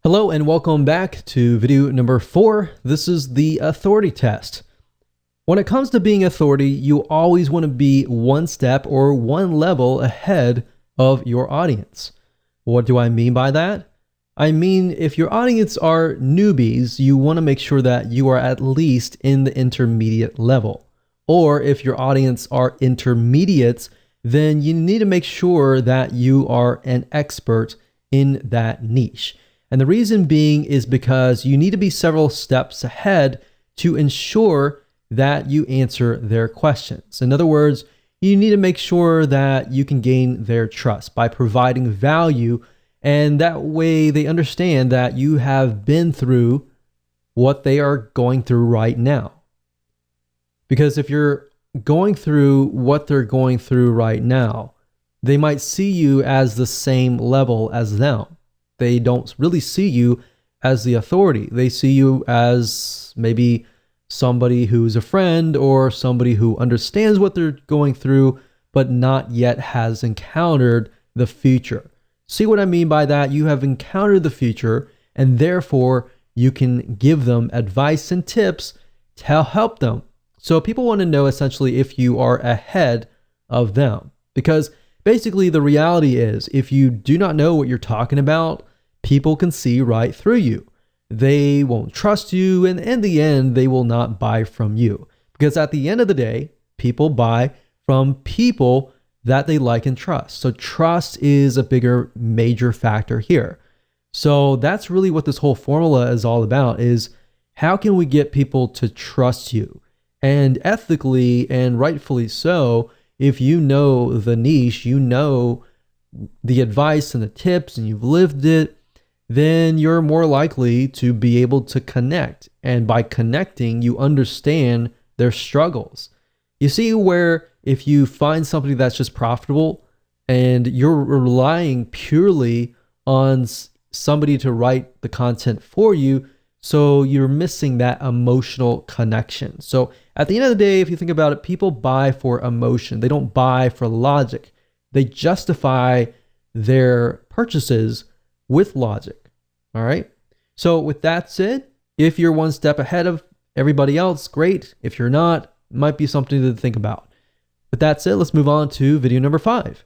Hello and welcome back to video number 4. This is the authority test. When it comes to being authority, you always want to be one step or one level ahead of your audience. What do I mean by that? I mean, if your audience are newbies, you want to make sure that you are at least in the intermediate level. Or if your audience are intermediates, then you need to make sure that you are an expert in that niche. And the reason being is because you need to be several steps ahead to ensure that you answer their questions. In other words, you need to make sure that you can gain their trust by providing value, and that way they understand that you have been through what they are going through right now. Because if you're going through what they're going through right now, they might see you as the same level as them. They don't really see you as the authority. They see you as maybe somebody who's a friend or somebody who understands what they're going through, but not yet has encountered the future. See what I mean by that? You have encountered the future, and therefore you can give them advice and tips to help them. So people want to know essentially if you are ahead of them, because basically the reality is if you do not know what you're talking about, people can see right through you. They won't trust you, and in the end, they will not buy from you. Because at the end of the day, people buy from people that they like and trust. So trust is a bigger, major factor here. So that's really what this whole formula is all about, is how can we get people to trust you? And ethically and rightfully so, if you know the niche, you know the advice and the tips, and you've lived it, then you're more likely to be able to connect. And by connecting, you understand their struggles. You see where if you find somebody that's just profitable and you're relying purely on somebody to write the content for you, so you're missing that emotional connection. So at the end of the day, if you think about it, people buy for emotion. They don't buy for logic. They justify their purchases with logic. All right. So with that said, if you're one step ahead of everybody else, great. If you're not, it might be something to think about. With that said, let's move on to video number 5.